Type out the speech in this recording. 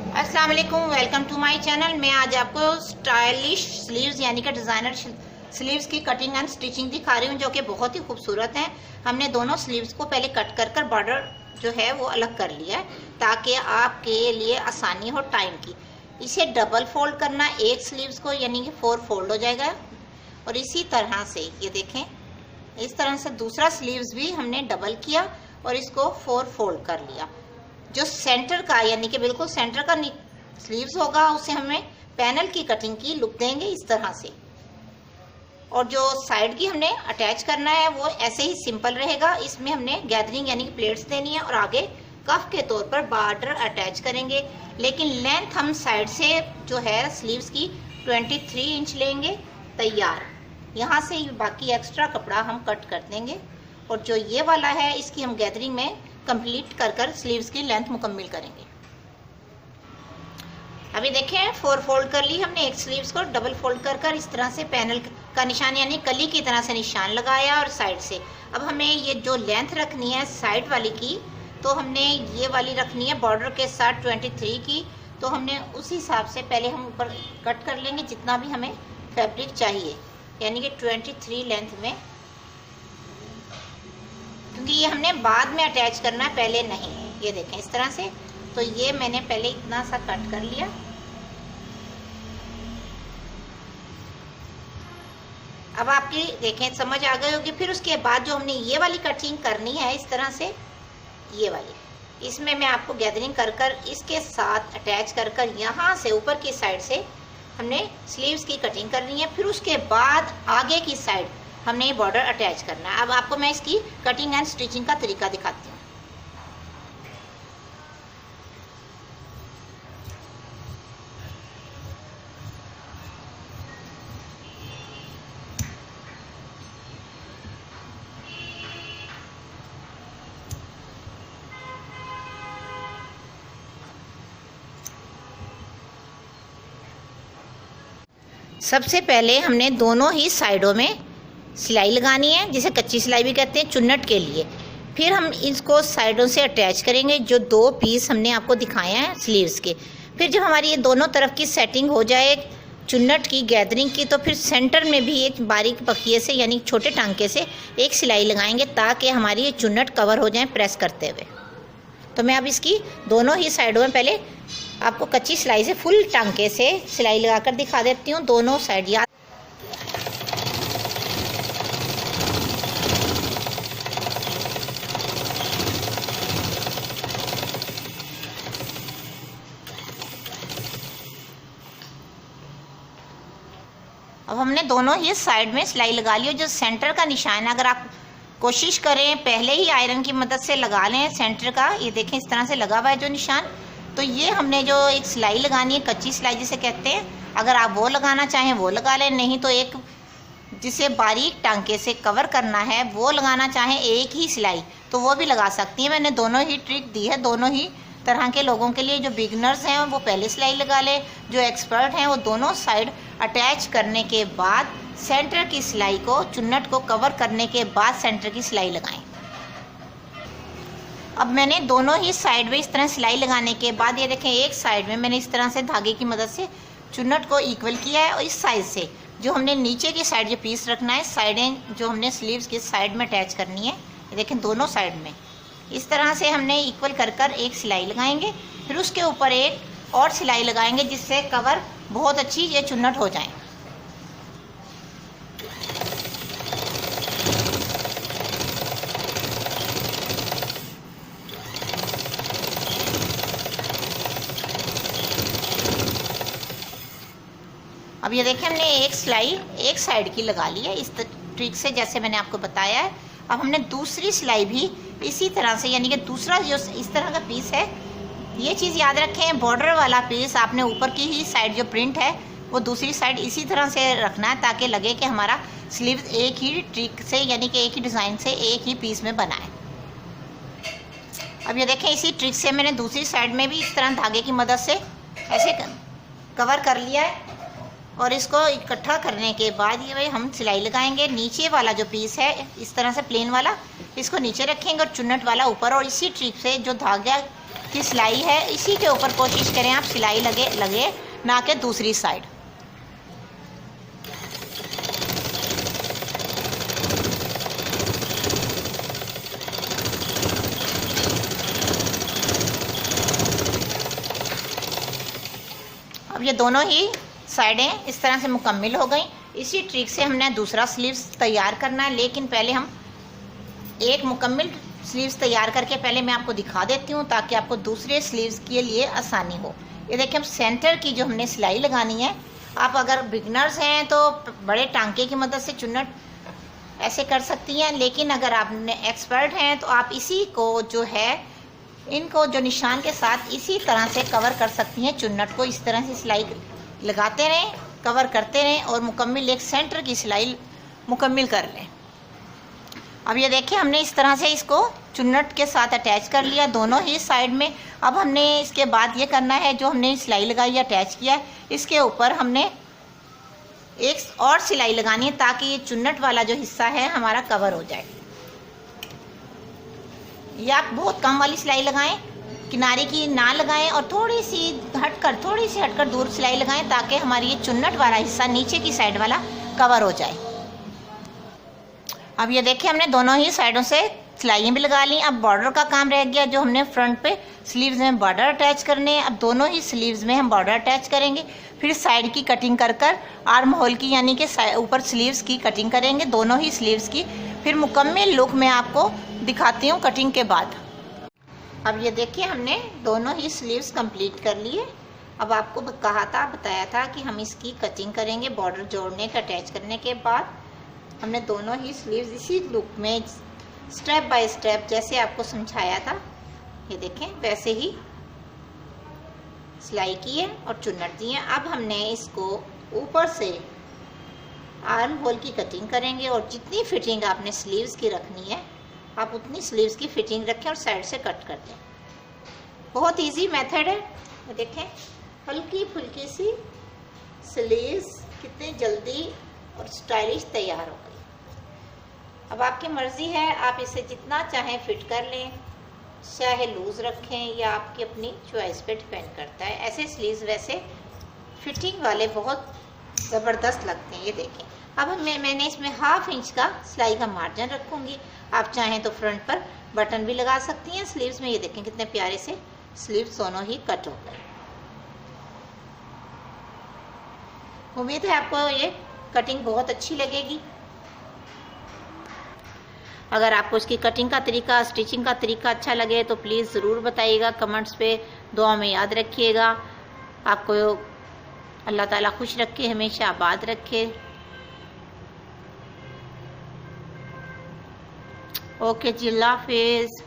अस्सलाम वालेकुम, welcome to my channel. मैं आज आपको स्टाइलिश स्लीव्स यानी कि डिज़ाइनर स्लीव्स की कटिंग एंड स्टिचिंग दिखा रही हूँ, जो कि बहुत ही खूबसूरत हैं। हमने दोनों स्लीव्स को पहले कट कर बॉर्डर जो है वो अलग कर लिया है ताकि आपके लिए आसानी हो टाइम की। इसे डबल फोल्ड करना, एक स्लीव्स को यानी कि 4 फोल्ड हो जाएगा। और इसी तरह से ये देखें, इस तरह से दूसरा स्लीव्स भी हमने डबल किया और इसको 4 फोल्ड कर लिया। जो सेंटर का यानी कि बिल्कुल सेंटर का स्लीव्स होगा उसे हमें पैनल की कटिंग की लुक देंगे इस तरह से। और जो साइड की हमने अटैच करना है वो ऐसे ही सिंपल रहेगा। इसमें हमने गैदरिंग यानी कि प्लेट्स देनी है और आगे कफ के तौर पर बॉर्डर अटैच करेंगे। लेकिन लेंथ हम साइड से जो है स्लीव्स की 23 इंच लेंगे तैयार। यहाँ से बाकी एक्स्ट्रा कपड़ा हम कट कर देंगे और जो ये वाला है इसकी हम गैदरिंग में कंप्लीट कर स्लीव्स की लेंथ मुकम्मल करेंगे। अभी देखें 4 फोल्ड कर ली हमने, एक स्लीव्स को डबल फोल्ड कर इस तरह से पैनल का निशान यानी कली की तरह से निशान लगाया और साइड से। अब हमें ये जो लेंथ रखनी है साइड वाली की, तो हमने ये वाली रखनी है बॉर्डर के साथ 23 की। तो हमने उस हिसाब से पहले हम ऊपर कट कर लेंगे जितना भी हमें फैब्रिक चाहिए, यानी कि 23 लेंथ में, क्योंकि ये हमने बाद में अटैच करना है, पहले नहीं। ये देखें इस तरह से। तो ये मैंने पहले इतना सा कट कर लिया। अब आपकी देखें समझ आ गई होगी। फिर उसके बाद जो हमने ये वाली कटिंग करनी है इस तरह से, ये वाली, इसमें मैं आपको गैदरिंग कर इसके साथ अटैच कर यहाँ से ऊपर की साइड से हमने स्लीव्स की कटिंग करनी है। फिर उसके बाद आगे की साइड हमने ये बॉर्डर अटैच करना है। अब आपको मैं इसकी कटिंग एंड स्टिचिंग का तरीका दिखाती हूँ। सबसे पहले हमने दोनों ही साइडों में सिलाई लगानी है, जिसे कच्ची सिलाई भी कहते हैं, चुन्नट के लिए। फिर हम इसको साइडों से अटैच करेंगे, जो 2 पीस हमने आपको दिखाए हैं स्लीव्स के। फिर जब हमारी ये दोनों तरफ की सेटिंग हो जाए चुन्नट की गैदरिंग की, तो फिर सेंटर में भी एक बारीक पखिए से यानी छोटे टांके से एक सिलाई लगाएंगे ताकि हमारी ये चुन्नट कवर हो जाए प्रेस करते हुए। तो मैं अब इसकी दोनों ही साइडों में पहले आपको कच्ची सिलाई से फुल टांके से सिलाई लगाकर दिखा देती हूँ दोनों साइड। याद अब हमने दोनों ही साइड में सिलाई लगा ली। जो सेंटर का निशान है, अगर आप कोशिश करें पहले ही आयरन की मदद से लगा लें सेंटर का, ये देखें इस तरह से लगा हुआ है जो निशान। तो ये हमने जो एक सिलाई लगानी है कच्ची सिलाई जिसे कहते हैं, अगर आप वो लगाना चाहें वो लगा लें, नहीं तो एक जिसे बारीक टांके से कवर करना है वो लगाना चाहें एक ही सिलाई तो वो भी लगा सकती हैं। मैंने दोनों ही ट्रिक दी है दोनों ही तरह के लोगों के लिए। जो बिगनर्स हैं वो पहले सिलाई लगा लें, जो एक्सपर्ट हैं वो दोनों साइड अटैच करने के बाद सेंटर की सिलाई को, चुन्नट को कवर करने के बाद सेंटर की सिलाई लगाएं। अब मैंने दोनों ही साइड में इस तरह सिलाई लगाने के बाद ये देखें एक साइड में मैंने इस तरह से धागे की मदद से चुन्नट को इक्वल किया है। और इस साइड से जो हमने नीचे की साइड जो पीस रखना है, साइडें जो हमने स्लीव्स की साइड में अटैच करनी है, ये देखें दोनों साइड में इस तरह से हमने इक्वल कर एक सिलाई लगाएंगे। फिर उसके ऊपर एक और सिलाई लगाएंगे जिससे कवर बहुत अच्छी ये चुन्नट हो जाए। अब ये देखें हमने एक सिलाई एक साइड की लगा ली है इस ट्रिक से, जैसे मैंने आपको बताया है। अब हमने दूसरी सिलाई भी इसी तरह से, यानी कि दूसरा जो इस तरह का पीस है, ये चीज़ याद रखें बॉर्डर वाला पीस आपने ऊपर की ही साइड जो प्रिंट है वो दूसरी साइड इसी तरह से रखना है ताकि लगे कि हमारा स्लीव एक ही ट्रिक से यानी कि एक ही डिज़ाइन से एक ही पीस में बना है। अब ये देखें इसी ट्रिक से मैंने दूसरी साइड में भी इस तरह धागे की मदद से ऐसे कवर कर लिया है। और इसको इकट्ठा करने के बाद ये हम सिलाई लगाएंगे। नीचे वाला जो पीस है इस तरह से प्लेन वाला, इसको नीचे रखेंगे और चुन्नट वाला ऊपर। और इसी ट्रिक से जो धागा की सिलाई है, इसी के ऊपर कोशिश करें आप सिलाई लगे ना कि दूसरी साइड। अब ये दोनों ही साइडें इस तरह से मुकम्मल हो गई। इसी ट्रिक से हमने दूसरा स्लीव्स तैयार करना है, लेकिन पहले हम एक मुकम्मल स्लीव्स तैयार करके पहले मैं आपको दिखा देती हूँ ताकि आपको दूसरे स्लीव्स के लिए आसानी हो। ये देखिए हम सेंटर की जो हमने सिलाई लगानी है, आप अगर बिगनर्स हैं तो बड़े टांके की मदद से चुन्नट ऐसे कर सकती हैं, लेकिन अगर आप एक्सपर्ट हैं तो आप इसी को जो है इनको जो निशान के साथ इसी तरह से कवर कर सकती हैं। चुन्नट को इस तरह से सिलाई लगाते रहें, कवर करते रहें और मुकम्मल एक सेंटर की सिलाई मुकम्मल कर लें। अब ये देखिए हमने इस तरह से इसको चुन्नट के साथ अटैच कर लिया दोनों ही साइड में। अब हमने इसके बाद ये करना है, जो हमने सिलाई लगाई अटैच किया है, इसके ऊपर हमने एक और सिलाई लगानी है ताकि ये चुन्नट वाला जो हिस्सा है हमारा कवर हो जाए। या आप बहुत कम वाली सिलाई लगाएं, किनारे की ना लगाएं और थोड़ी सी हटकर दूर सिलाई लगाएं ताकि हमारी ये चुन्नट वाला हिस्सा नीचे की साइड वाला कवर हो जाए। अब ये देखिए हमने दोनों ही साइडों से सिलाइयाँ भी लगा ली। अब बॉर्डर का काम रह गया, जो हमने फ्रंट पे स्लीव्स में बॉर्डर अटैच करने हैं। अब दोनों ही स्लीव्स में हम बॉर्डर अटैच करेंगे, फिर साइड की कटिंग कर आर्म होल की यानी कि ऊपर स्लीव्स की कटिंग करेंगे, दोनों ही स्लीव्स की। फिर मुकम्मल लुक मैं आपको दिखाती हूँ कटिंग के बाद। अब ये देखिए हमने दोनों ही स्लीव्स कंप्लीट कर लिए। अब आपको बताया था कि हम इसकी कटिंग करेंगे बॉर्डर जोड़ने का अटैच करने के बाद। हमने दोनों ही स्लीव्स इसी लुक में स्टेप बाय स्टेप जैसे आपको समझाया था, ये देखें वैसे ही सिलाई की है और चुन्नट दी है। अब हमने इसको ऊपर से आर्म होल की कटिंग करेंगे और जितनी फिटिंग आपने स्लीव्स की रखनी है आप उतनी स्लीव्स की फिटिंग रखें और साइड से कट कर दें। बहुत इजी मेथड है। ये देखें हल्की फुल्की सी स्लीव्स कितनी जल्दी और स्टाइलिश तैयार हो गई। अब आपकी मर्ज़ी है, आप इसे जितना चाहें फिट कर लें, चाहे लूज़ रखें या आपकी अपनी चॉइस पे डिपेंड करता है। ऐसे स्लीव्स वैसे फिटिंग वाले बहुत ज़बरदस्त लगते हैं। ये देखें अब मैंने इसमें 1/2 इंच का सिलाई का मार्जिन रखूँगी। आप चाहें तो फ्रंट पर बटन भी लगा सकती हैं स्लीव्स में। ये देखें कितने प्यारे से स्लीव्स दोनों ही कट हो गए। उम्मीद है आपको ये कटिंग बहुत अच्छी लगेगी। अगर आपको इसकी कटिंग का तरीका, स्टिचिंग का तरीका अच्छा लगे तो प्लीज़ ज़रूर बताइएगा कमेंट्स पे। दुआ में याद रखिएगा। आपको अल्लाह ताला खुश रखे, हमेशा आबाद रखे। ओके जी, अल्लाह हाफिज़।